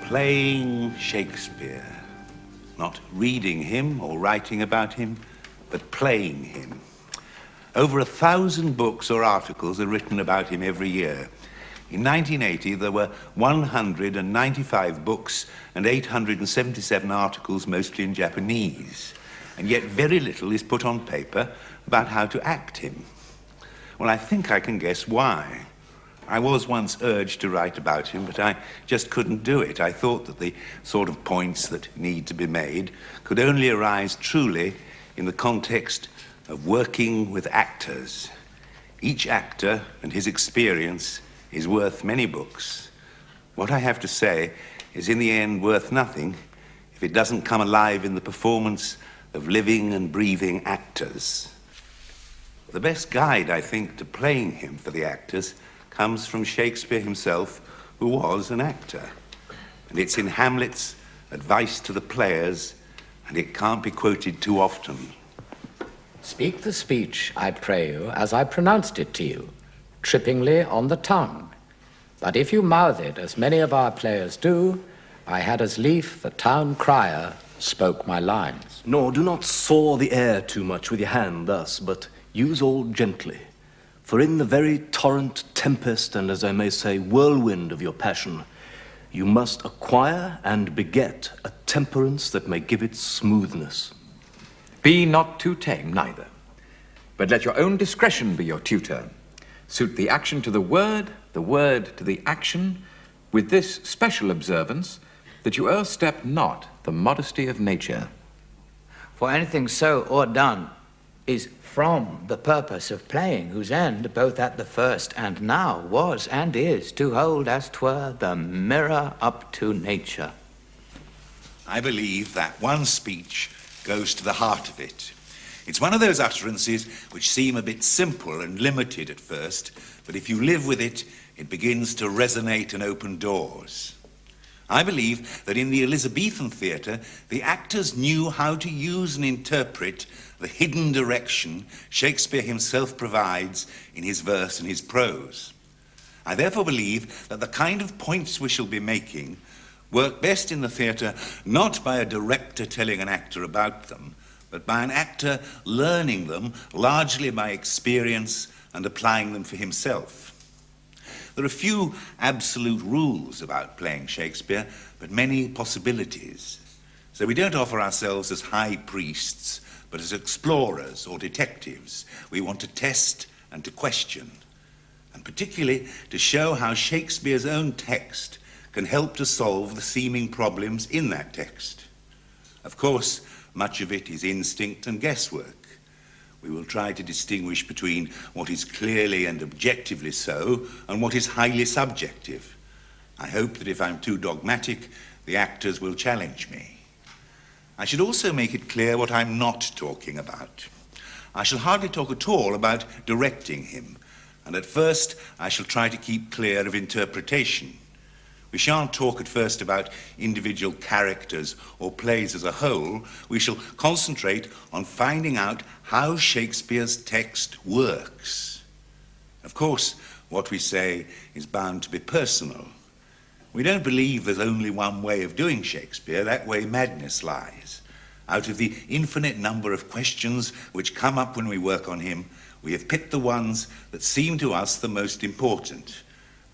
Playing Shakespeare, not reading him or writing about him, but playing him. Over 1,000 books or articles are written about him every year. In 1980, there were 195 books and 877 articles, mostly in Japanese. And yet very little is put on paper about how to act him. Well, I think I can guess why. I was once urged to write about him, but I just couldn't do it. I thought that the sort of points that need to be made could only arise truly in the context of working with actors. Each actor and his experience is worth many books. What I have to say is in the end worth nothing if it doesn't come alive in the performance of living and breathing actors. The best guide, I think, to playing him for the actors comes from Shakespeare himself, who was an actor. And it's in Hamlet's advice to the players, and it can't be quoted too often. Speak the speech, I pray you, as I pronounced it to you, trippingly on the tongue. But if you mouth it, as many of our players do, I had as lief the town crier spoke my lines. Nor do not saw the air too much with your hand thus, but use all gently. For in the very torrent, tempest, and as I may say, whirlwind of your passion, you must acquire and beget a temperance that may give it smoothness. Be not too tame neither, but let your own discretion be your tutor. Suit the action to the word to the action, with this special observance, that you o'erstep not the modesty of nature. For anything so or done is from the purpose of playing, whose end, both at the first and now, was and is to hold, as 'twere, the mirror up to nature. I believe that one speech goes to the heart of it. It's one of those utterances which seem a bit simple and limited at first, but if you live with it, it begins to resonate and open doors. I believe that in the Elizabethan theatre, the actors knew how to use and interpret the hidden direction Shakespeare himself provides in his verse and his prose. I therefore believe that the kind of points we shall be making work best in the theatre not by a director telling an actor about them, but by an actor learning them largely by experience and applying them for himself. There are few absolute rules about playing Shakespeare, but many possibilities. So we don't offer ourselves as high priests, but as explorers or detectives. We want to test and to question, and particularly to show how Shakespeare's own text can help to solve the seeming problems in that text. Of course, much of it is instinct and guesswork. We will try to distinguish between what is clearly and objectively so and what is highly subjective. I hope that if I'm too dogmatic, the actors will challenge me. I should also make it clear what I'm not talking about. I shall hardly talk at all about directing him, and at first I shall try to keep clear of interpretation. We shan't talk at first about individual characters or plays as a whole. We shall concentrate on finding out how Shakespeare's text works. Of course, what we say is bound to be personal. We don't believe there's only one way of doing Shakespeare. That way madness lies. Out of the infinite number of questions which come up when we work on him, we have picked the ones that seem to us the most important.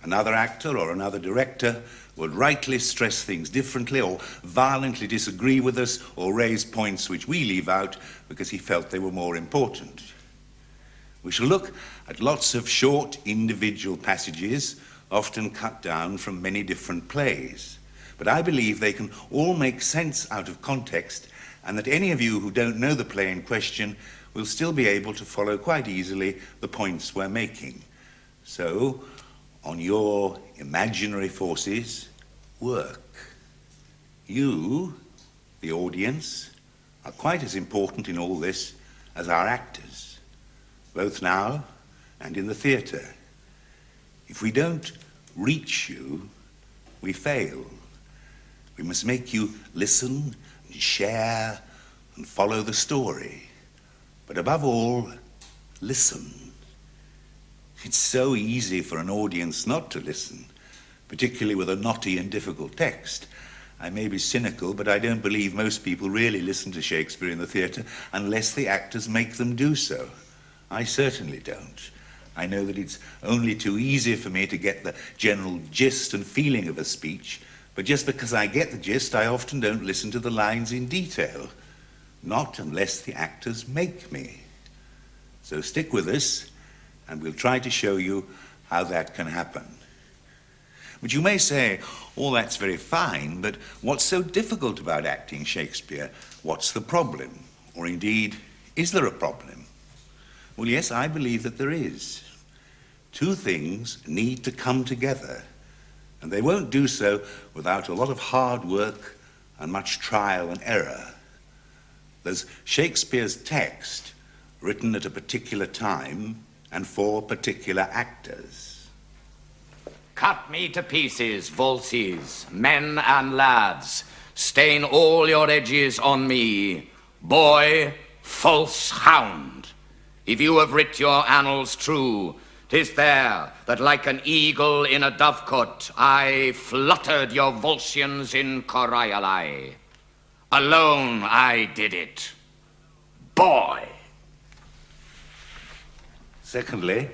Another actor or another director would rightly stress things differently or violently disagree with us or raise points which we leave out because he felt they were more important. We shall look at lots of short individual passages often cut down from many different plays. But I believe they can all make sense out of context, and that any of you who don't know the play in question will still be able to follow quite easily the points we're making. So, on your imaginary forces, work. You, the audience, are quite as important in all this as our actors, both now and in the theatre. If we don't reach you, we fail. We must make you listen and share and follow the story. But above all, listen. It's so easy for an audience not to listen, particularly with a knotty and difficult text. I may be cynical, but I don't believe most people really listen to Shakespeare in the theatre unless the actors make them do so. I certainly don't. I know that it's only too easy for me to get the general gist and feeling of a speech, but just because I get the gist, I often don't listen to the lines in detail. Not unless the actors make me. So stick with us, and we'll try to show you how that can happen. But you may say, all that's very fine, but what's so difficult about acting Shakespeare? What's the problem? Or indeed, is there a problem? Well, yes, I believe that there is. Two things need to come together, and they won't do so without a lot of hard work and much trial and error. There's Shakespeare's text, written at a particular time and for particular actors. Cut me to pieces, Volsces, men and lads. Stain all your edges on me. Boy, false hound. If you have writ your annals true, 'tis there that like an eagle in a dovecot I fluttered your Volscians in Corioli. Alone I did it. Boy. Secondly,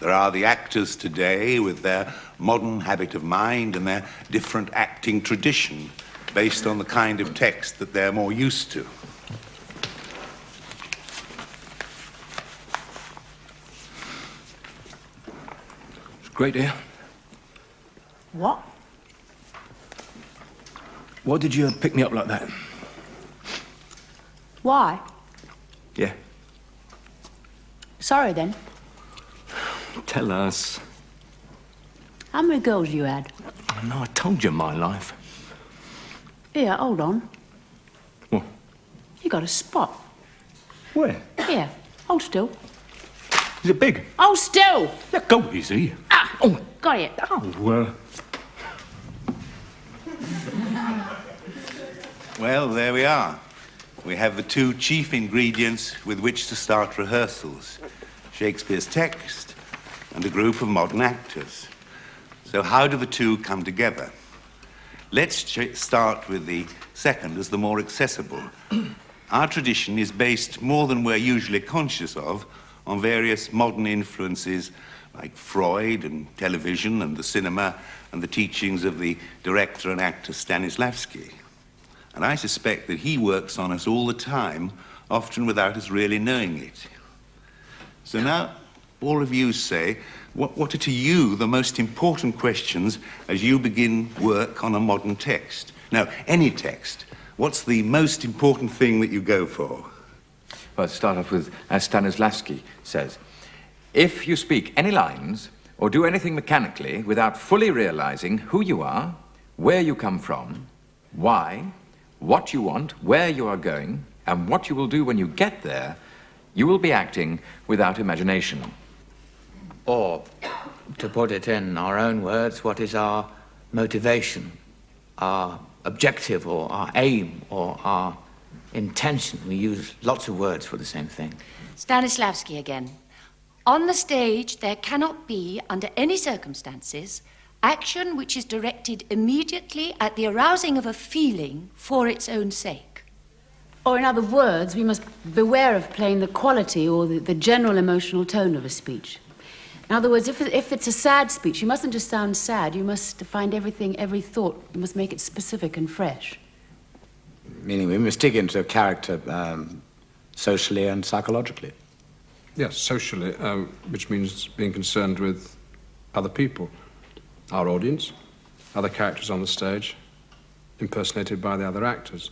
there are the actors today with their modern habit of mind and their different acting tradition based on the kind of text that they're more used to. It's great to hear. What? Why did you pick me up like that? Why? Yeah. Sorry then. Tell us. How many girls you had? No, I told you my life. Here, hold on. What? You got a spot. Where? Here, hold still. Is it big? Hold still! Yeah, go easy. Ah! Oh. Got it. Oh, Well, there we are. We have the two chief ingredients with which to start rehearsals: Shakespeare's text and a group of modern actors. So how do the two come together? Let's start with the second as the more accessible. Our tradition is based more than we're usually conscious of on various modern influences like Freud and television and the cinema and the teachings of the director and actor Stanislavski. And I suspect that he works on us all the time, often without us really knowing it. So now, all of you say, what are to you the most important questions as you begin work on a modern text? Now, any text, what's the most important thing that you go for? Well, let's start off with, as Stanislavski says, if you speak any lines or do anything mechanically without fully realizing who you are, where you come from, why, what you want, where you are going, and what you will do when you get there, you will be acting without imagination. Or, to put it in our own words, what is our motivation, our objective, or our aim, or our intention? We use lots of words for the same thing. Stanislavski again. On the stage, there cannot be, under any circumstances, action which is directed immediately at the arousing of a feeling for its own sake. Or in other words, we must beware of playing the quality or the general emotional tone of a speech. In other words, if it's a sad speech, you mustn't just sound sad. You must find everything, every thought. You must make it specific and fresh. Meaning we must dig into a character socially and psychologically. Yes, socially, which means being concerned with other people. our audience, other characters on the stage, impersonated by the other actors.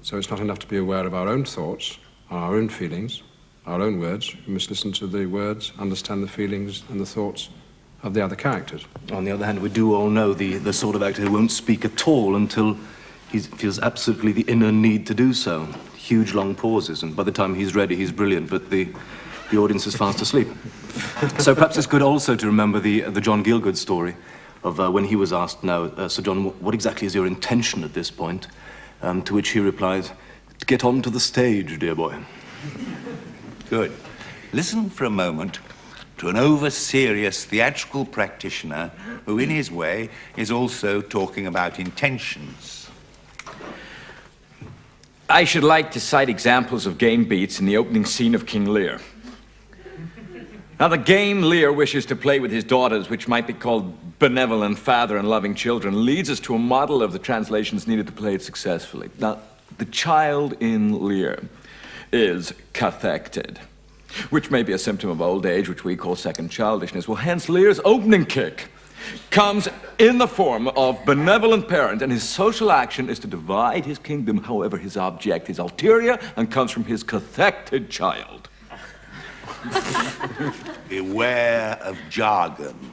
So it's not enough to be aware of our own thoughts, our own feelings, our own words. We must listen to the words, understand the feelings and the thoughts of the other characters. On the other hand, we do all know the sort of actor who won't speak at all until he feels absolutely the inner need to do so. Huge long pauses, and by the time he's ready, he's brilliant, but the audience is fast asleep. So perhaps it's good also to remember the John Gielgud story of when he was asked, now, Sir John, what exactly is your intention at this point? To which he replied, get onto the stage, dear boy. Good. Listen for a moment to an over-serious theatrical practitioner who, in his way, is also talking about intentions. I should like to cite examples of game beats in the opening scene of King Lear. Now, the game Lear wishes to play with his daughters, which might be called benevolent father and loving children, leads us to a model of the translations needed to play it successfully. Now, the child in Lear is cathected, which may be a symptom of old age, which we call second childishness. Well, hence Lear's opening kick comes in the form of benevolent parent, and his social action is to divide his kingdom. However, his object is ulterior and comes from his cathected child. Beware of jargon.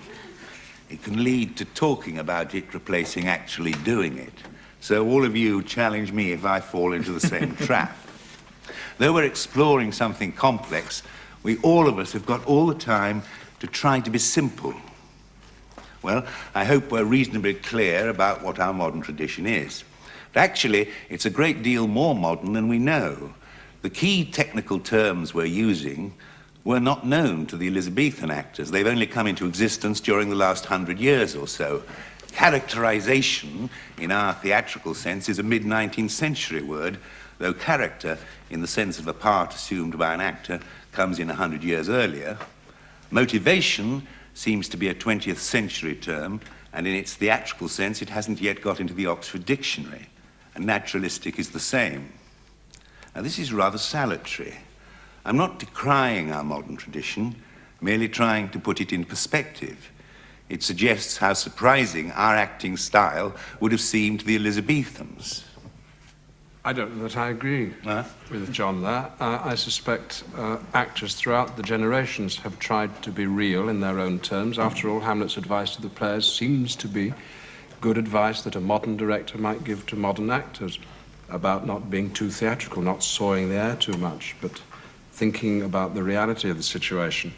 It can lead to talking about it replacing actually doing it. So all of you challenge me if I fall into the same trap. Though we're exploring something complex, we all of us have got all the time to try to be simple. Well, I hope we're reasonably clear about what our modern tradition is. But actually, it's a great deal more modern than we know. The key technical terms we're using were not known to the Elizabethan actors. They've only come into existence during the last 100 years or so. Characterization, in our theatrical sense, is a mid-19th century word, though character, in the sense of a part assumed by an actor, comes in 100 years earlier. Motivation seems to be a 20th century term, and in its theatrical sense, it hasn't yet got into the Oxford Dictionary. And naturalistic is the same. Now, this is rather salutary. I'm not decrying our modern tradition, merely trying to put it in perspective. It suggests how surprising our acting style would have seemed to the Elizabethans. I don't know that I agree with John there. I suspect actors throughout the generations have tried to be real in their own terms. After all, Hamlet's advice to the players seems to be good advice that a modern director might give to modern actors about not being too theatrical, not sawing the air too much, but thinking about the reality of the situation.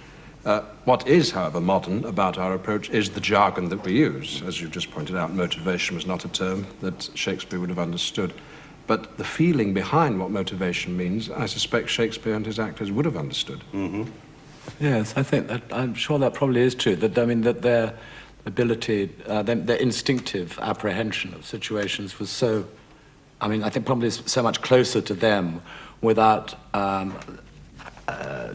What is, however, modern about our approach is the jargon that we use. As you just pointed out, motivation was not a term that Shakespeare would have understood. But the feeling behind what motivation means, I suspect Shakespeare and his actors would have understood. Mm-hmm. Yes, I think that, I'm sure that probably is true. That, I mean, that their ability, their instinctive apprehension of situations was so, I mean, I think probably so much closer to them without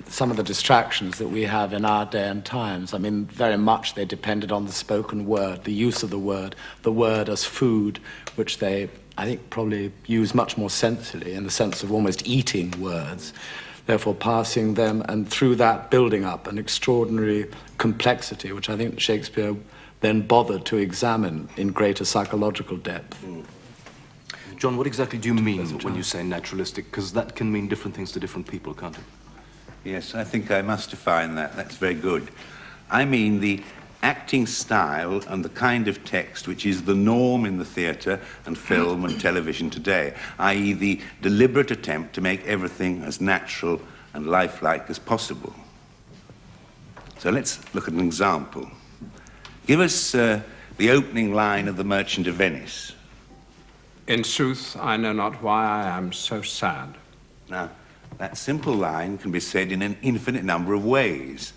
some of the distractions that we have in our day and times. I mean, very much they depended on the spoken word, the use of the word as food, which they, I think, probably use much more sensibly in the sense of almost eating words, therefore passing them, and through that building up an extraordinary complexity, which I think Shakespeare then bothered to examine in greater psychological depth. John, what exactly do you mean when you say naturalistic? Because that can mean different things to different people, can't it? Yes, I think I must define that. That's very good. I mean the acting style and the kind of text which is the norm in the theatre and film and television today, i.e. the deliberate attempt to make everything as natural and lifelike as possible. So let's look at an example. Give us the opening line of The Merchant of Venice. In sooth, I know not why I am so sad. Now, that simple line can be said in an infinite number of ways.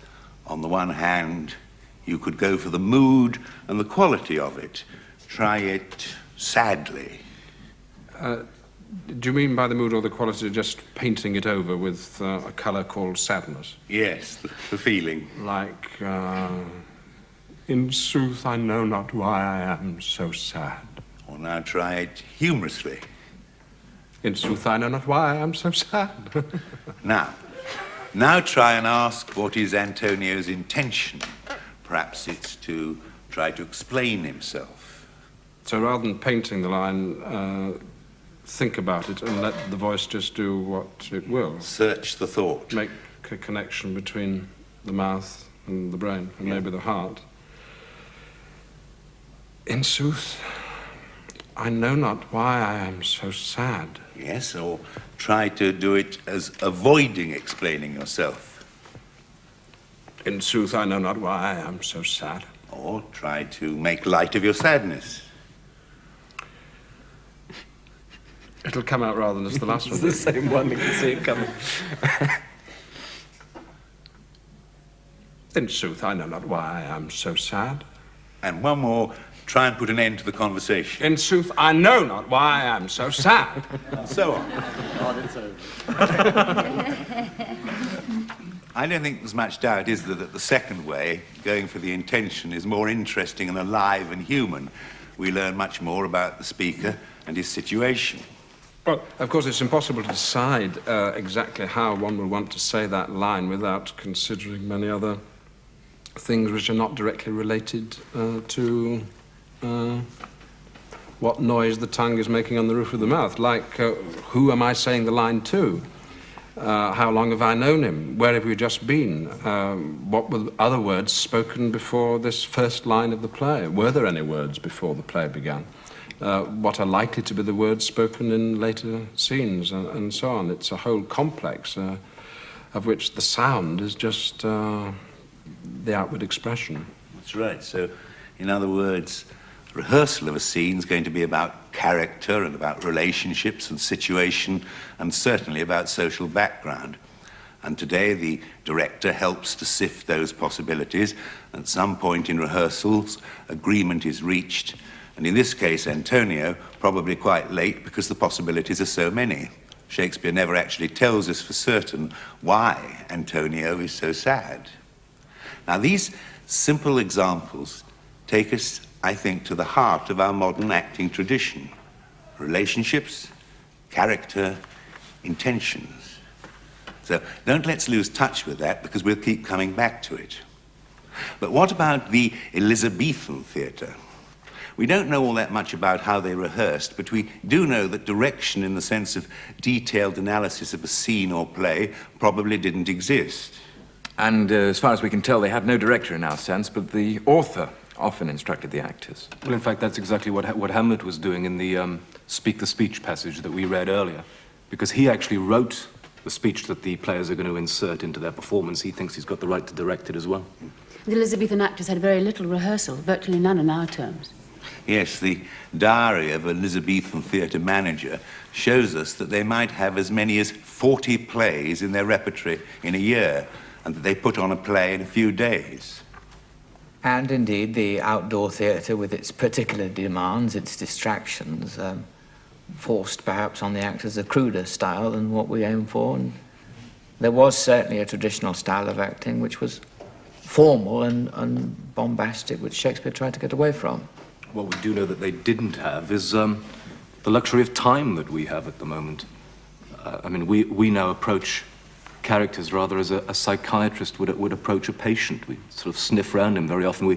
On the one hand, you could go for the mood and the quality of it. Try it sadly. Do you mean by the mood or the quality just painting it over with a colour called sadness? Yes, the feeling. Like, in sooth, I know not why I am so sad. Or now try it humorously. In sooth, I know not why I am so sad. Now try and ask what is Antonio's intention. Perhaps it's to try to explain himself. So rather than painting the line, think about it and let the voice just do what it will. Search the thought. Make a connection between the mouth and the brain, and maybe the heart. In sooth, I know not why I am so sad. Yes, or try to do it as avoiding explaining yourself. In sooth, I know not why I am so sad. Or try to make light of your sadness. It'll come out rather than as the last one. It's the same one, you can see it coming. In sooth, I know not why I am so sad. And one more, try and put an end to the conversation. In sooth, I know not why I am so sad. And so on. I don't think there's much doubt, is there, that the second way, going for the intention, is more interesting and alive and human. We learn much more about the speaker and his situation. Well, of course, it's impossible to decide exactly how one will want to say that line without considering many other things which are not directly related to what noise the tongue is making on the roof of the mouth, like who am I saying the line to? How long have I known him? Where have we just been? What were other words spoken before this first line of the play? Were there any words before the play began? What are likely to be the words spoken in later scenes, and so on. It's a whole complex of which the sound is just the outward expression. That's right. So, in other words, rehearsal of a scene is going to be about character and about relationships and situation and certainly about social background. And today the director helps to sift those possibilities. At some point in rehearsals, agreement is reached. And in this case, Antonio, probably quite late because the possibilities are so many. Shakespeare never actually tells us for certain why Antonio is so sad. Now, these simple examples take us, I think, to the heart of our modern acting tradition. Relationships, character, intentions. So don't let's lose touch with that because we'll keep coming back to it. But what about the Elizabethan theatre? We don't know all that much about how they rehearsed, but we do know that direction in the sense of detailed analysis of a scene or play probably didn't exist. And as far as we can tell, they had no director in our sense, but the author often instructed the actors. Well, in fact, that's exactly what Hamlet was doing in the Speak the Speech passage that we read earlier, because he actually wrote the speech that the players are going to insert into their performance. He thinks he's got the right to direct it as well. The Elizabethan actors had very little rehearsal, virtually none in our terms. Yes, the diary of an Elizabethan theatre manager shows us that they might have as many as 40 plays in their repertory in a year, and that they put on a play in a few days. And indeed, the outdoor theatre, with its particular demands, its distractions, forced perhaps on the actors a cruder style than what we aim for. And there was certainly a traditional style of acting which was formal and bombastic, which Shakespeare tried to get away from. What we do know that they didn't have is the luxury of time that we have at the moment. I mean, we now approach characters rather as a psychiatrist would approach a patient. We sort of sniff around him very often.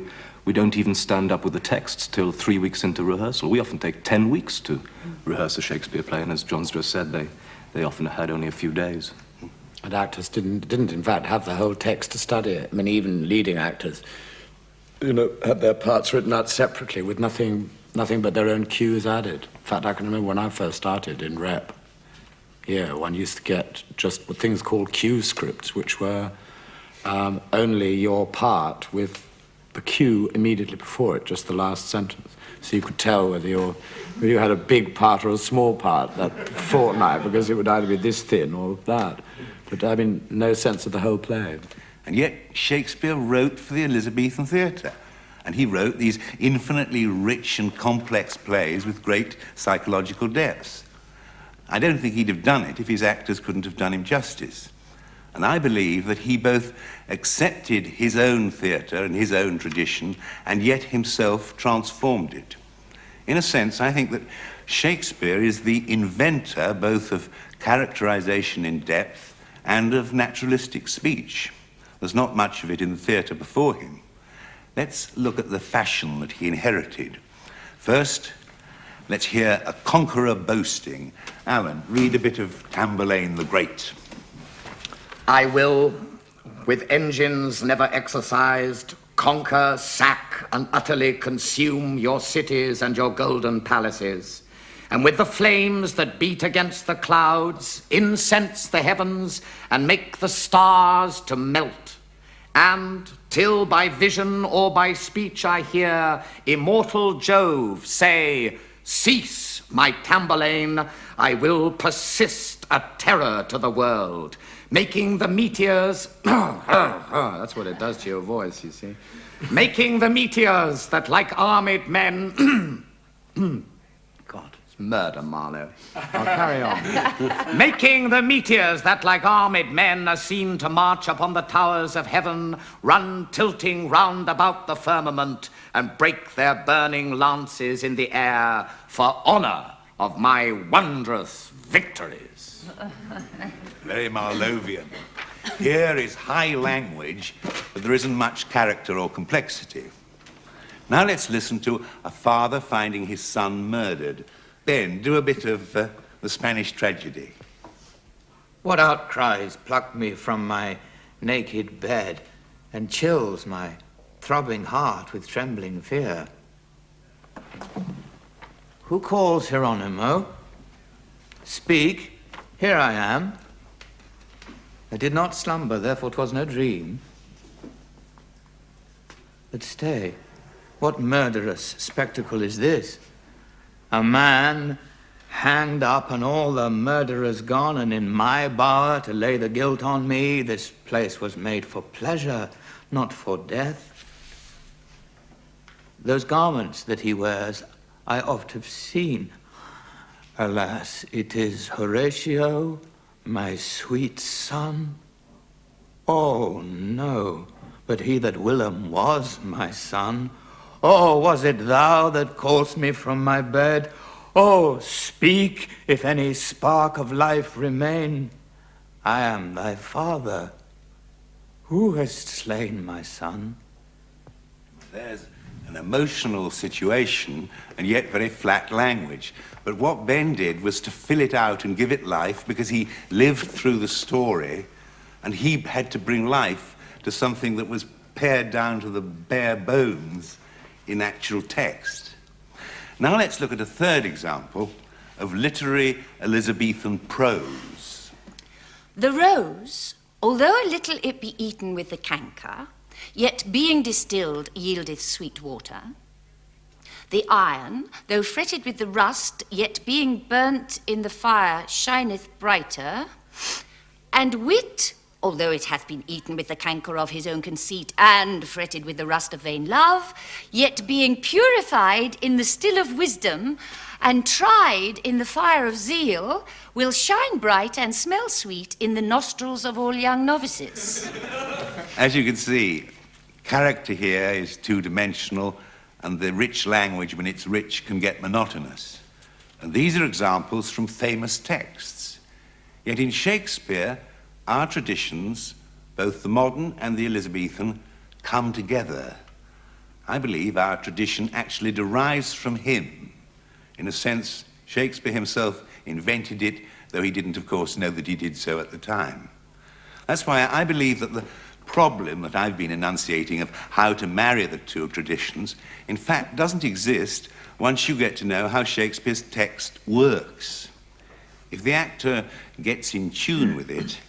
We don't even stand up with the texts till 3 weeks into rehearsal. We often take 10 weeks to rehearse a Shakespeare play, and as John's just said, they often had only a few days. And actors didn't in fact have the whole text to study. I mean, even leading actors, had their parts written out separately with nothing but their own cues added. In fact, I can remember when I first started in rep, one used to get just things called cue scripts, which were only your part with the cue immediately before it, just the last sentence. So you could tell whether you had a big part or a small part that fortnight, because it would either be this thin or that. But I mean, no sense of the whole play. And yet Shakespeare wrote for the Elizabethan theatre. And he wrote these infinitely rich and complex plays with great psychological depths. I don't think he'd have done it if his actors couldn't have done him justice. And I believe that he both accepted his own theatre and his own tradition, and yet himself transformed it. In a sense, I think that Shakespeare is the inventor both of characterization in depth and of naturalistic speech. There's not much of it in the theatre before him. let's look at the fashion that he inherited. First, let's hear a conqueror boasting. Alan, read a bit of Tamburlaine the Great. I will, with engines never exercised, conquer, sack, and utterly consume your cities and your golden palaces. And with the flames that beat against the clouds, incense the heavens and make the stars to melt. And till by vision or by speech I hear immortal Jove say, cease, my Tamburlaine, I will persist a terror to the world, making the meteors, that's what it does to your voice, you see, making the meteors that like armed men, God, it's murder, Marlowe. I'll carry on. Making the meteors that like armed men are seen to march upon the towers of heaven, run tilting round about the firmament, and break their burning lances in the air for honor of my wondrous victories. Very Marlovian. Here is high language, but there isn't much character or complexity. Now let's listen to a father finding his son murdered. Ben, do a bit of the Spanish tragedy. What outcries pluck me from my naked bed and chills my throbbing heart with trembling fear? Who calls Hieronymo? Speak, here I am. I did not slumber, therefore 'twas no dream. But stay, what murderous spectacle is this? A man hanged up and all the murderers gone, and in my bower to lay the guilt on me. This place was made for pleasure, not for death. Those garments that he wears I oft have seen. Alas, it is Horatio, my sweet son. Oh, no, but he that whilom was my son. Oh, was it thou that call'st me from my bed? Oh, speak, if any spark of life remain. I am thy father. Who has slain my son? There's an emotional situation and yet very flat language. But what Ben did was to fill it out and give it life, because he lived through the story and he had to bring life to something that was pared down to the bare bones in actual text. Now let's look at a third example of literary Elizabethan prose. The rose, although a little it be eaten with the canker, yet being distilled yieldeth sweet water. The iron, though fretted with the rust, yet being burnt in the fire, shineth brighter. And wit, although it hath been eaten with the canker of his own conceit, and fretted with the rust of vain love, yet being purified in the still of wisdom, and tried in the fire of zeal, will shine bright and smell sweet in the nostrils of all young novices. As you can see, character here is two-dimensional, and the rich language, when it's rich, can get monotonous. And these are examples from famous texts. Yet in Shakespeare, our traditions, both the modern and the Elizabethan, come together. I believe our tradition actually derives from him. In a sense, Shakespeare himself invented it, though he didn't, of course, know that he did so at the time. That's why I believe that the problem that I've been enunciating of how to marry the two traditions, in fact, doesn't exist once you get to know how Shakespeare's text works. If the actor gets in tune with it,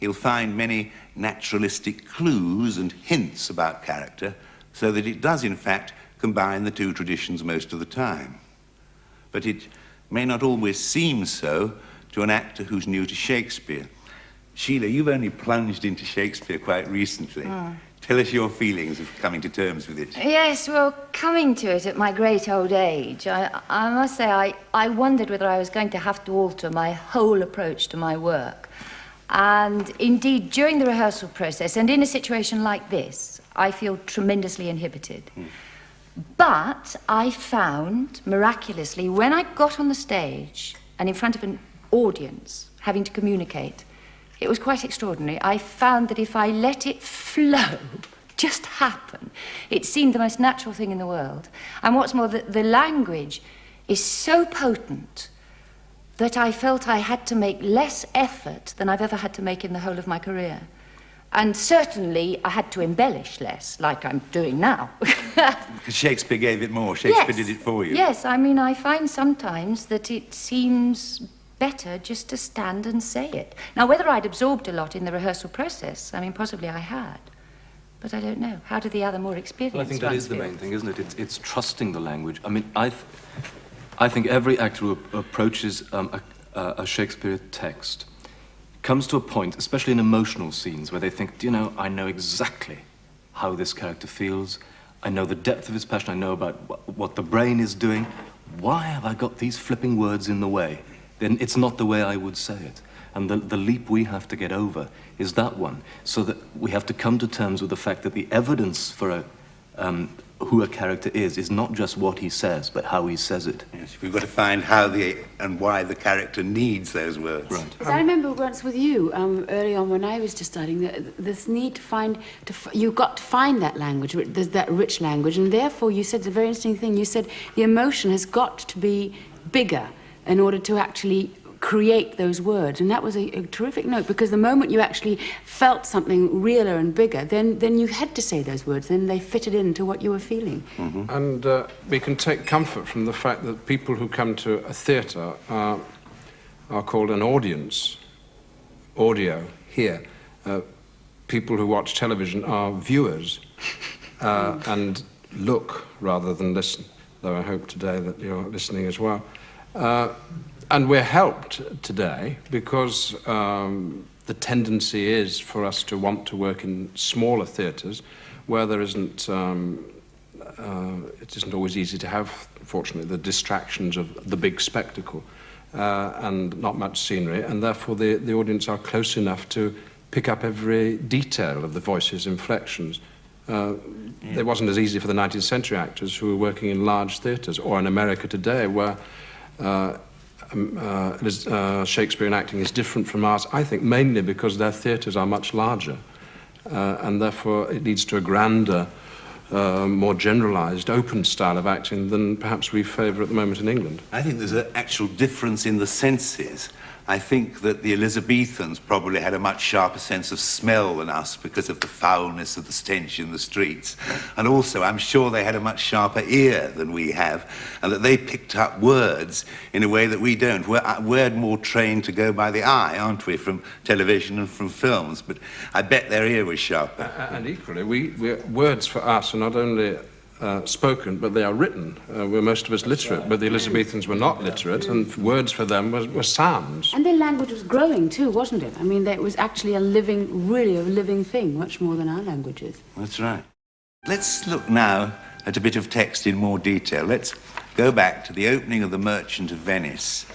he'll find many naturalistic clues and hints about character, so that it does, in fact, combine the two traditions most of the time. But it may not always seem so to an actor who's new to Shakespeare. Sheila, you've only plunged into Shakespeare quite recently. Tell us your feelings of coming to terms with it. Yes, well, coming to it at my great old age, I must say I wondered whether I was going to have to alter my whole approach to my work. And indeed, during the rehearsal process, and in a situation like this, I feel tremendously inhibited. But I found, miraculously, when I got on the stage and in front of an audience, having to communicate, it was quite extraordinary. I found that if I let it flow, just happen. It seemed the most natural thing in the world. And what's more, the language is so potent that I felt I had to make less effort than I've ever had to make in the whole of my career. And certainly I had to embellish less, like I'm doing now. Because Shakespeare gave it more. Shakespeare did it for you. Yes, I mean, I find sometimes that it seems better just to stand and say it. Now, whether I'd absorbed a lot in the rehearsal process, I mean, possibly I had. But I don't know. How do the other more experienced Well, I think that is the feel? main thing, isn't it? It's trusting the language. I mean, I think every actor who approaches a Shakespeare text comes to a point, especially in emotional scenes, where they think, do you know, I know exactly how this character feels. I know the depth of his passion. I know about what the brain is doing. Why have I got these flipping words in the way? Then it's not the way I would say it. And the leap we have to get over is that one, so that we have to come to terms with the fact that the evidence for who a character is not just what he says, but how he says it. Yes, we've got to find how and why the character needs those words. Right. Because I remember once with you, early on when I was just studying, this need to find, you've got to find that language, that rich language, and therefore you said a very interesting thing. You said the emotion has got to be bigger in order to actually create those words, and that was a terrific note, because the moment you actually felt something realer and bigger, then you had to say those words, then they fitted into what you were feeling. Mm-hmm. And we can take comfort from the fact that people who come to a theatre are called an audience, audio, here. People who watch television are viewers, and look rather than listen, though I hope today that you're listening as well. And we're helped today because the tendency is for us to want to work in smaller theatres where there isn't, it isn't always easy to have, fortunately, the distractions of the big spectacle and not much scenery, and therefore the audience are close enough to pick up every detail of the voices' inflections. It wasn't as easy for the 19th century actors who were working in large theatres, or in America today, where Shakespearean acting is different from ours, I think mainly because their theatres are much larger, and therefore it leads to a grander, more generalised, open style of acting than perhaps we favour at the moment in England. I think there's an actual difference in the senses. I think that the Elizabethans probably had a much sharper sense of smell than us because of the foulness of the stench in the streets. And also, I'm sure they had a much sharper ear than we have, and that they picked up words in a way that we don't. We're more trained to go by the eye, aren't we, from television and from films, but I bet their ear was sharper. And equally, words for us are not only spoken, but they are written. We're most of us literate, but the Elizabethans were not literate, and words for them were sounds. And their language was growing too, wasn't it? I mean, it was actually really a living thing, much more than our languages. That's right. Let's look now at a bit of text in more detail. Let's go back to the opening of The Merchant of Venice,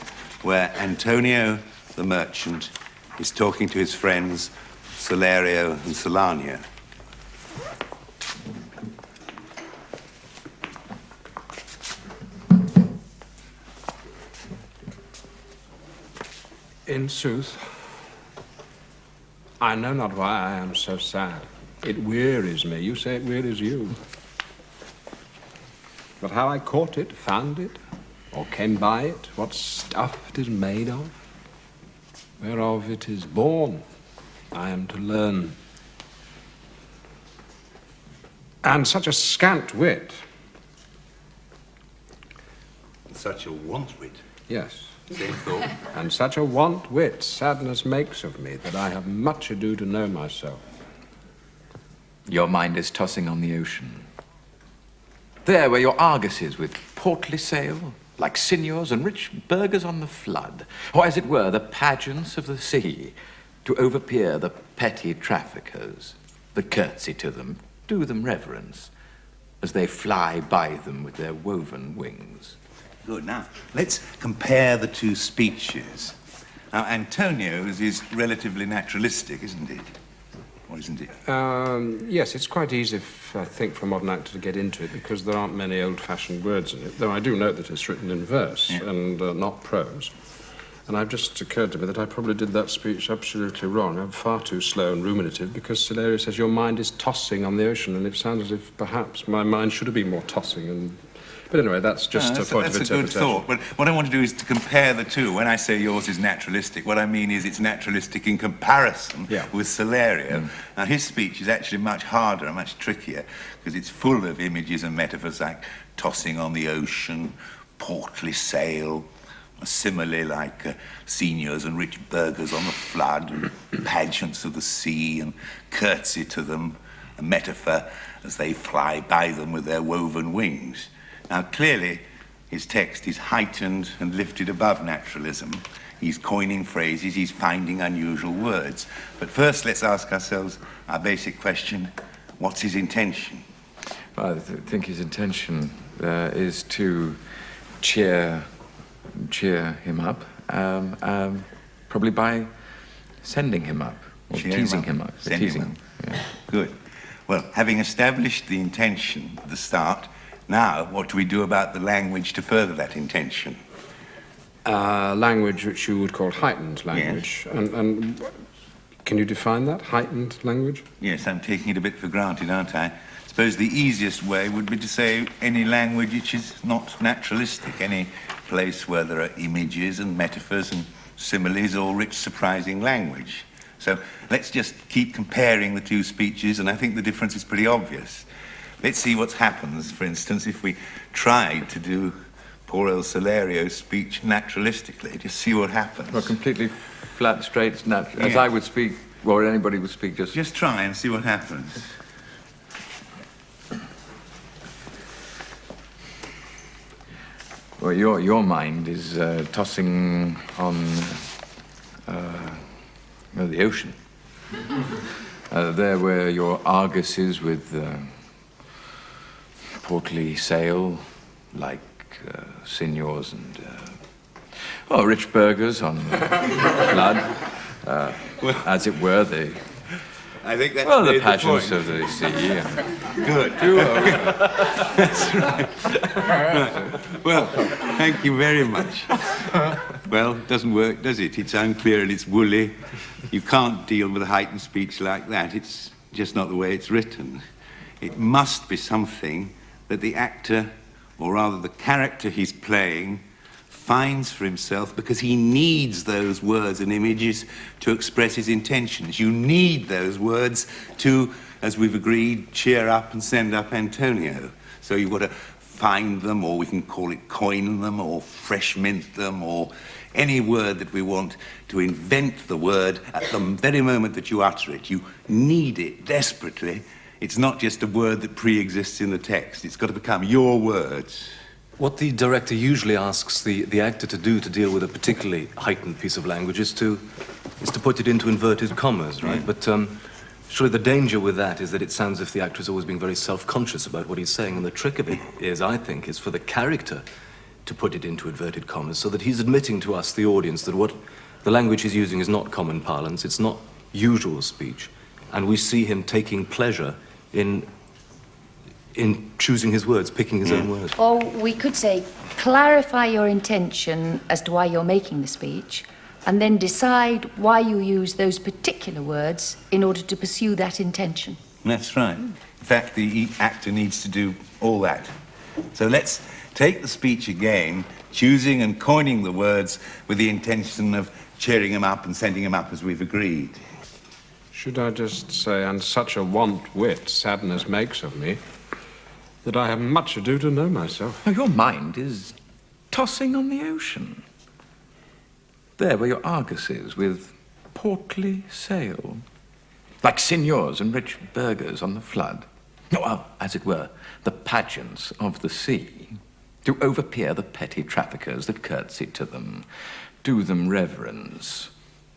where Antonio the merchant is talking to his friends Salerio and Salanio. In sooth, I know not why I am so sad. It wearies me. You say it wearies you. But how I caught it, found it, or came by it, what stuff it is made of, whereof it is born, I am to learn. And such a scant wit. Such a want wit. Yes. Same thought. And such a want wit sadness makes of me that I have much ado to know myself. Your mind is tossing on the ocean. There where your argosies with portly sail, like signors and rich burghers on the flood, or as it were the pageants of the sea, to overpeer the petty traffickers, that curtsy to them, do them reverence, as they fly by them with their woven wings. Good. Now, let's compare the two speeches. Now, Antonio's is relatively naturalistic, isn't it? Or isn't it? Yes, it's quite easy, I think, for a modern actor to get into it because there aren't many old-fashioned words in it, though I do note that it's written in verse and not prose. And I've just occurred to me that I probably did that speech absolutely wrong. I'm far too slow and ruminative, because Celeria says your mind is tossing on the ocean, and it sounds as if perhaps my mind should have been more tossing. But anyway, that's just a point of interpretation. That's a good thought. But what I want to do is to compare the two. When I say yours is naturalistic, what I mean is it's naturalistic in comparison with Celerio. Now, his speech is actually much harder and much trickier, because it's full of images and metaphors like tossing on the ocean, portly sail, a simile like seniors and rich burghers on the flood, and pageants of the sea, and curtsy to them, a metaphor as they fly by them with their woven wings. Now, clearly, his text is heightened and lifted above naturalism. He's coining phrases, he's finding unusual words. But first, let's ask ourselves our basic question: what's his intention? Well, I think his intention is to cheer him up, probably by sending him up, or teasing him up. Teasing. Yeah. Good. Well, having established the intention at the start, now what do we do about the language to further that intention? Language which you would call heightened language. Yes. And can you define that, heightened language? Yes, I'm taking it a bit for granted, aren't I? I suppose the easiest way would be to say any language which is not naturalistic, any place where there are images and metaphors and similes, or rich, surprising language. So let's just keep comparing the two speeches, and I think the difference is pretty obvious. Let's see what happens, for instance, if we tried to do poor old Celerio's speech naturalistically. Just see what happens. Well, completely flat, straight, natural, as I would speak, or anybody would speak, just try and see what happens. Well, your mind is tossing on the ocean. There were your Argosies with portly sail, like signors and rich burghers on flood, as it were. I think that's the passions of the sea. Good. That's right. Right. Well, thank you very much. Well, it doesn't work, does it? It's unclear and it's woolly. You can't deal with a heightened speech like that. It's just not the way it's written. It must be something that the actor, or rather the character he's playing, finds for himself, because he needs those words and images to express his intentions. You need those words to, as we've agreed, cheer up and send up Antonio. So you've got to find them, or we can call it coin them, or fresh mint them, or any word that we want to invent the word at the very moment that you utter it. You need it desperately. It's not just a word that pre-exists in the text. It's got to become your words. What the director usually asks the actor to do to deal with a particularly heightened piece of language is to put it into inverted commas, right? But surely the danger with that is that it sounds as if the actor is always being very self-conscious about what he's saying, and the trick of it is, I think, is for the character to put it into inverted commas, so that he's admitting to us, the audience, that what the language he's using is not common parlance, it's not usual speech, and we see him taking pleasure in choosing his words, picking his own words. Or we could say, clarify your intention as to why you're making the speech, and then decide why you use those particular words in order to pursue that intention. That's right. In fact, the actor needs to do all that. So let's take the speech again, choosing and coining the words with the intention of cheering him up and sending him up as we've agreed. Should I just say, and such a want wit sadness makes of me, that I have much ado to know myself. Oh, your mind is tossing on the ocean. There were your Argosies with portly sail, like signors and rich burghers on the flood. Oh, as it were, the pageants of the sea, to overpeer the petty traffickers that curtsy to them, do them reverence,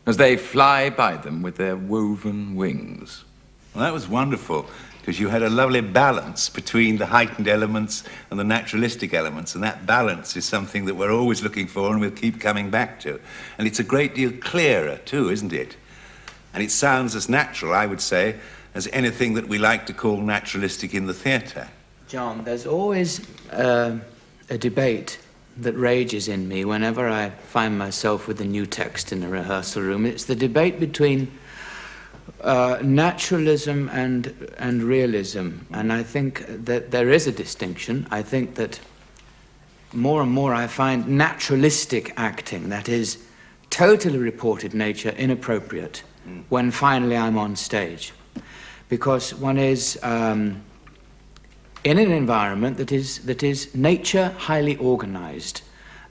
as they fly by them with their woven wings. Well, that was wonderful, because you had a lovely balance between the heightened elements and the naturalistic elements, and that balance is something that we're always looking for and we'll keep coming back to. And it's a great deal clearer, too, isn't it? And it sounds as natural, I would say, as anything that we like to call naturalistic in the theatre. John, there's always a debate that rages in me whenever I find myself with a new text in the rehearsal room. It's the debate between naturalism and realism. And I think that there is a distinction. I think that more and more I find naturalistic acting, that is, totally reported nature, inappropriate when finally I'm on stage. Because one is in an environment that is nature highly organized,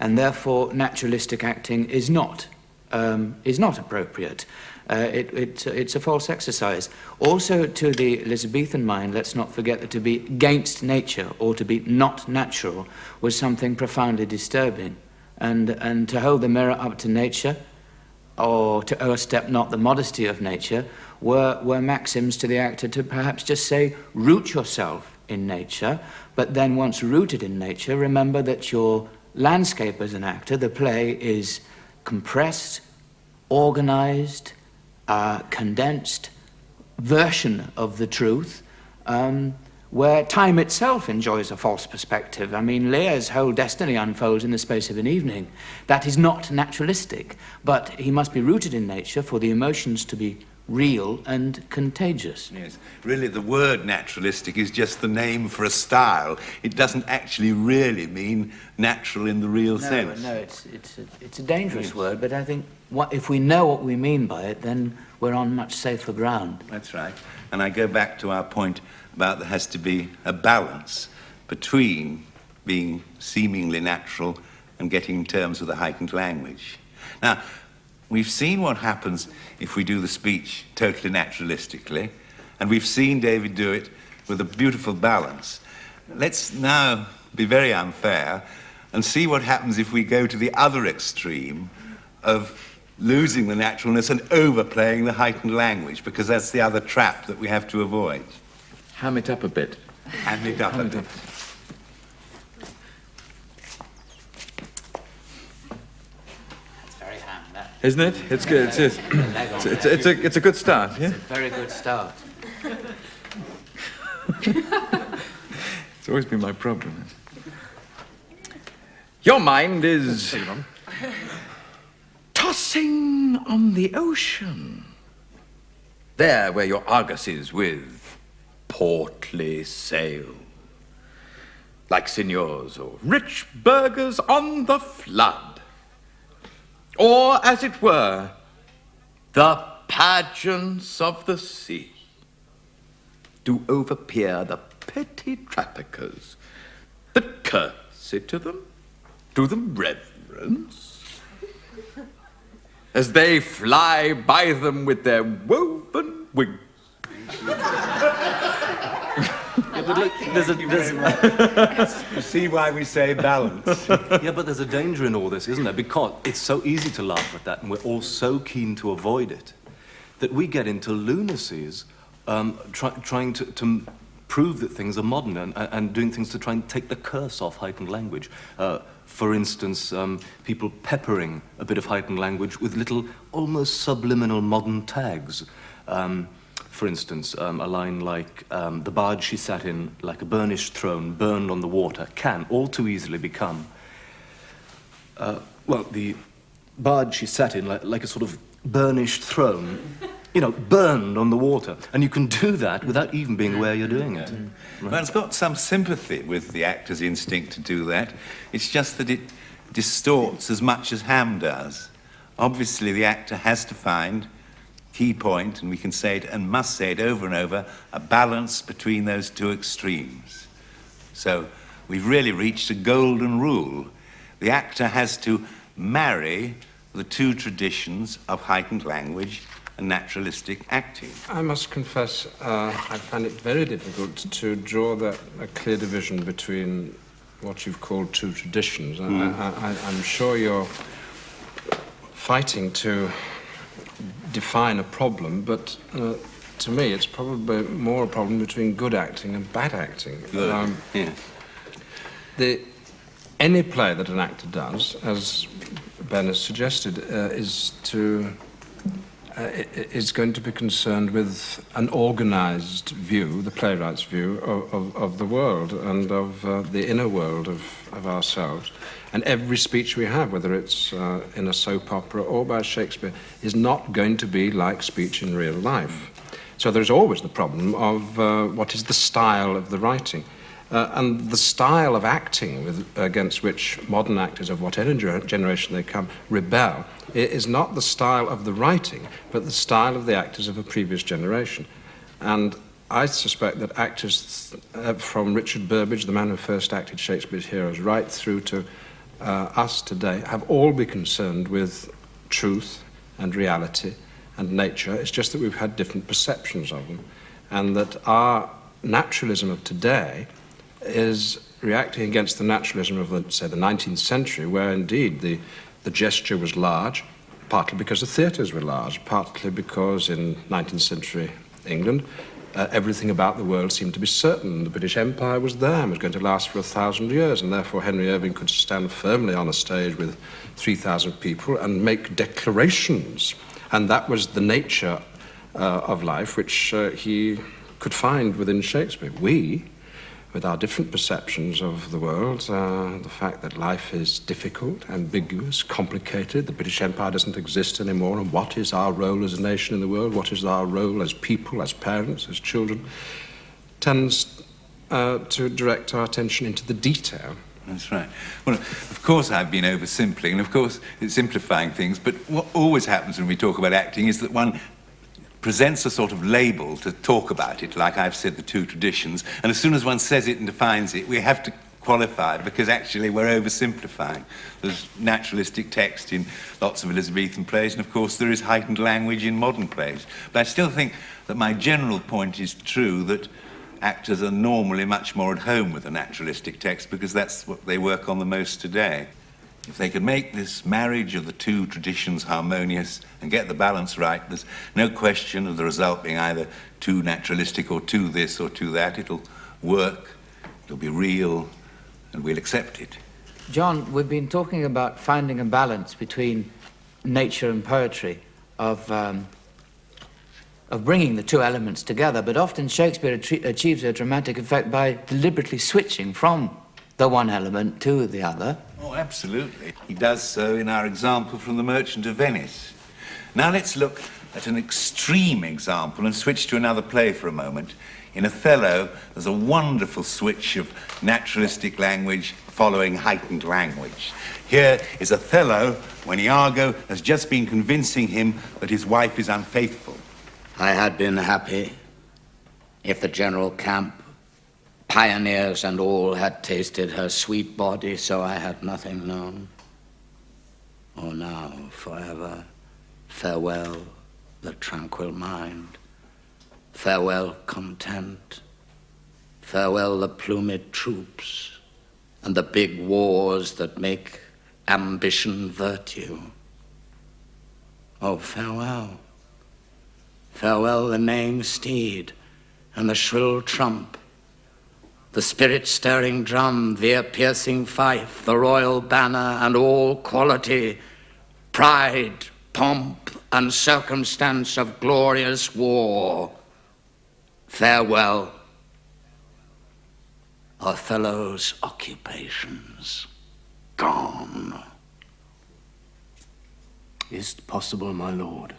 and therefore naturalistic acting is not appropriate. It's a false exercise. Also, to the Elizabethan mind, let's not forget that to be against nature or to be not natural was something profoundly disturbing. And to hold the mirror up to nature, or to overstep not the modesty of nature, were maxims to the actor to perhaps just say, root yourself in nature, but then once rooted in nature, remember that your landscape as an actor, the play, is compressed, organized, condensed version of the truth, where time itself enjoys a false perspective. I mean, Lear's whole destiny unfolds in the space of an evening. That is not naturalistic, but he must be rooted in nature for the emotions to be real and contagious. Yes, really the word naturalistic is just the name for a style. It doesn't actually really mean natural in the real sense. No, it's a dangerous word, but I think if we know what we mean by it, then we're on much safer ground. That's right. And I go back to our point about there has to be a balance between being seemingly natural and getting in terms with a heightened language. Now, we've seen what happens if we do the speech totally naturalistically, and we've seen David do it with a beautiful balance. Let's now be very unfair and see what happens if we go to the other extreme of losing the naturalness and overplaying the heightened language, because that's the other trap that we have to avoid. Ham it up a bit. Ham it up a bit. Isn't it? It's good. It's a good start. Yeah. It's a very good start. It's always been my problem. Your mind is tossing on the ocean. There where your Argus is with portly sail. Like signors or rich burghers on the flood. Or, as it were, the pageants of the sea. Do overpeer the petty traffickers that curtsy to them, do them reverence, as they fly by them with their woven wings. Yeah, but look, You see why we say balance. yeah, but there's a danger in all this, isn't there? Because it's so easy to laugh at that, and we're all so keen to avoid it, that we get into lunacies, trying to prove that things are modern and doing things to try and take the curse off heightened language. For instance, people peppering a bit of heightened language with little, almost subliminal modern tags. For instance, a line like, the barge she sat in, like a burnished throne, burned on the water, can all too easily become, well, the barge she sat in, like a sort of burnished throne, you know, burned on the water. And you can do that without even being aware you're doing it. Right? One's got some sympathy with the actor's instinct to do that. It's just that it distorts as much as Ham does. Obviously, the actor has to find key point, and we can say it and must say it over and over, a balance between those two extremes. So we've really reached a golden rule. The actor has to marry the two traditions of heightened language and naturalistic acting. I must confess, I find it very difficult to draw a clear division between what you've called two traditions. I'm sure you're fighting to define a problem, but to me it's probably more a problem between good acting and bad acting. Any play that an actor does, as Ben has suggested, is to is going to be concerned with an organized view, the playwright's view, of the world and of the inner world of ourselves. And every speech we have, whether it's in a soap opera or by Shakespeare, is not going to be like speech in real life. So there's always the problem of what is the style of the writing. And the style of acting against which modern actors of whatever generation they come rebel is not the style of the writing, but the style of the actors of a previous generation. And I suspect that actors from Richard Burbage, the man who first acted Shakespeare's heroes, right through to us today, have all been concerned with truth and reality and nature. It's just that we've had different perceptions of them, and that our naturalism of today is reacting against the naturalism of, say, the 19th century, where indeed the gesture was large, partly because the theatres were large, partly because in 19th century England, everything about the world seemed to be certain. The British Empire was there and was going to last for 1,000 years, and therefore Henry Irving could stand firmly on a stage with 3,000 people and make declarations. And that was the nature of life which he could find within Shakespeare. We, with our different perceptions of the world, the fact that life is difficult, ambiguous, complicated, the British Empire doesn't exist anymore, and what is our role as a nation in the world, what is our role as people, as parents, as children, tends to direct our attention into the detail. That's right. Well, of course I've been oversimplifying, and of course it's simplifying things, but what always happens when we talk about acting is that one presents a sort of label to talk about it, like I've said, the two traditions, and as soon as one says it and defines it, we have to qualify it, because actually we're oversimplifying. There's naturalistic text in lots of Elizabethan plays, and of course there is heightened language in modern plays. But I still think that my general point is true, that actors are normally much more at home with a naturalistic text, because that's what they work on the most today. If they could make this marriage of the two traditions harmonious and get the balance right, there's no question of the result being either too naturalistic or too this or too that. It'll work, it'll be real, and we'll accept it. John, we've been talking about finding a balance between nature and poetry, of bringing the two elements together, but often Shakespeare achieves a dramatic effect by deliberately switching from the one element to the other. Oh, absolutely. He does so in our example from The Merchant of Venice. Now let's look at an extreme example and switch to another play for a moment. In Othello, there's a wonderful switch of naturalistic language following heightened language. Here is Othello when Iago has just been convincing him that his wife is unfaithful. I had been happy if the general camp, pioneers and all, had tasted her sweet body, so I had nothing known. Oh, now, forever, farewell the tranquil mind, farewell content, farewell the plumed troops, and the big wars that make ambition virtue. Oh, farewell, farewell the neighing steed and the shrill trump, the spirit-stirring drum, the ear-piercing fife, the royal banner, and all quality, pride, pomp, and circumstance of glorious war. Farewell, Othello's occupations gone. Is't possible, my lord?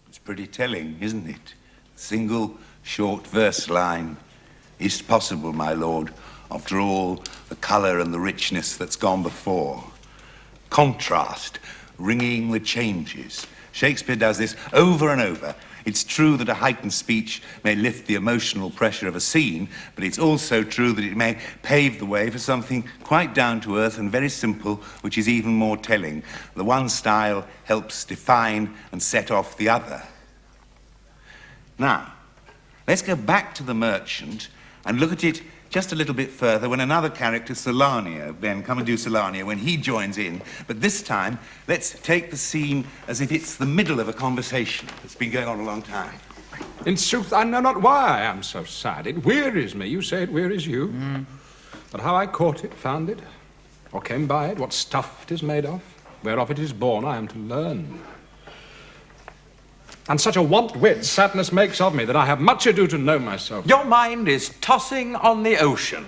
It's pretty telling, isn't it? Single short verse line. Is't possible, my lord, after all the colour and the richness that's gone before. Contrast, ringing the changes. Shakespeare does this over and over. It's true that a heightened speech may lift the emotional pressure of a scene, but it's also true that it may pave the way for something quite down to earth and very simple, which is even more telling. The one style helps define and set off the other. Now, let's go back to The Merchant and look at it just a little bit further when another character, Salanio, Ben, come and do Salanio, when he joins in. But this time, let's take the scene as if it's the middle of a conversation that's been going on a long time. In sooth, I know not why I am so sad. It wearies me. You say it wearies you. But how I caught it, found it, or came by it, what stuff it is made of, whereof it is born, I am to learn. And such a want wit sadness makes of me that I have much ado to know myself. Your mind is tossing on the ocean.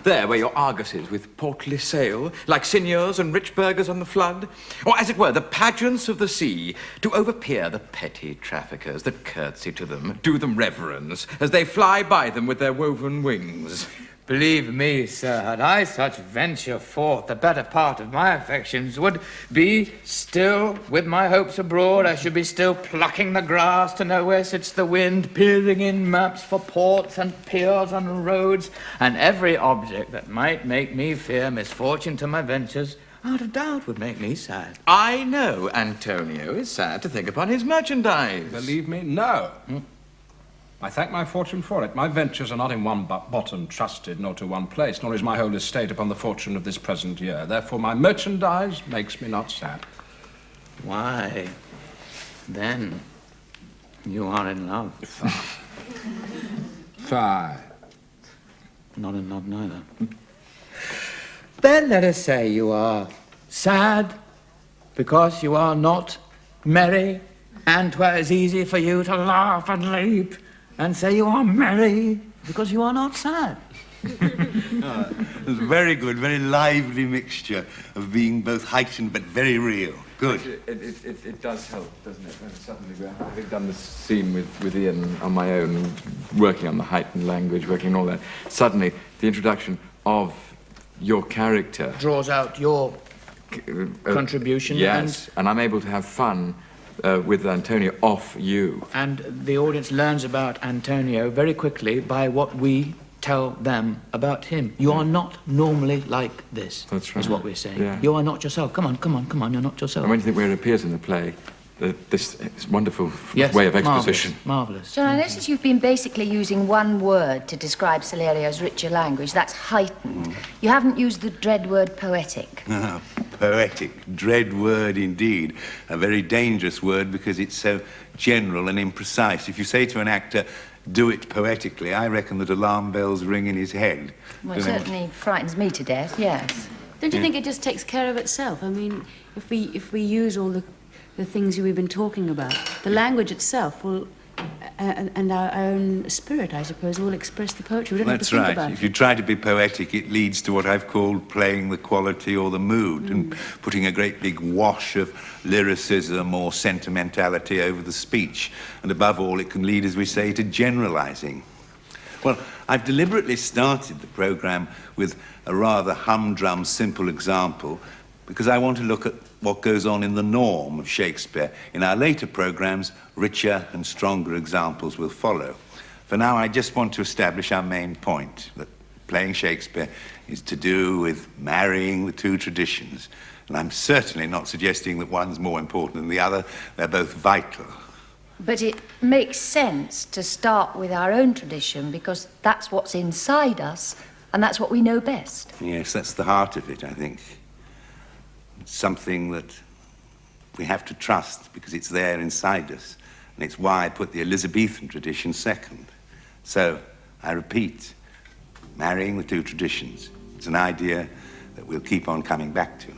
There where your argosies with portly sail, like signors and rich burghers on the flood, or as it were, the pageants of the sea, do overpeer the petty traffickers that curtsy to them, do them reverence, as they fly by them with their woven wings. Believe me, sir, had I such venture forth, the better part of my affections would be still with my hopes abroad. I should be still plucking the grass to know where sits the wind, peering in maps for ports and piers and roads, and every object that might make me fear misfortune to my ventures, out of doubt would make me sad. I know Antonio is sad to think upon his merchandise. Believe me, no. I thank my fortune for it. My ventures are not in one bottom trusted, nor to one place, nor is my whole estate upon the fortune of this present year. Therefore, my merchandise makes me not sad. Why, then, you are in love. Fine. Not in love neither. Then let us say you are sad because you are not merry, and 'twere easy for you to laugh and leap, and say you are merry because you are not sad. It's a very good, very lively mixture of being both heightened but very real. Good. It does help, doesn't it? And suddenly, having done this scene with Ian on my own, working on the heightened language, working on all that, suddenly the introduction of your character Draws out your contribution. Yes, and I'm able to have fun with Antonio off you. And the audience learns about Antonio very quickly by what we tell them about him. You are not normally like this. That's right. Is what we're saying. Yeah. You are not yourself. Come on, you're not yourself. And when you think where it appears in the play, this wonderful Yes, way of exposition. Marvellous. John, I notice you've been basically using one word to describe Salerio's richer language. That's heightened. You haven't used the dread word poetic. Poetic. Dread word indeed. A very dangerous word because it's so general and imprecise. If you say to an actor, do it poetically, I reckon that alarm bells ring in his head. Well, it certainly frightens me to death, yes. Don't you think it just takes care of itself? I mean, if we use all the things we've been talking about, the language itself will, and our own spirit, I suppose, will express the poetry. We don't have to That's think right. about If it. you try to be poetic, it leads to what I've called playing the quality or the mood and putting a great big wash of lyricism or sentimentality over the speech. And above all, it can lead, as we say, to generalizing. Well, I've deliberately started the program with a rather humdrum, simple example because I want to look at what goes on in the norm of Shakespeare. In our later programs, richer and stronger examples will follow. For now, I just want to establish our main point, that playing Shakespeare is to do with marrying the two traditions. And I'm certainly not suggesting that one's more important than the other. They're both vital. But it makes sense to start with our own tradition because that's what's inside us and that's what we know best. Yes, that's the heart of it, I think. It's something that we have to trust because it's there inside us. And it's why I put the Elizabethan tradition second. So, I repeat, marrying the two traditions. It's an idea that we'll keep on coming back to.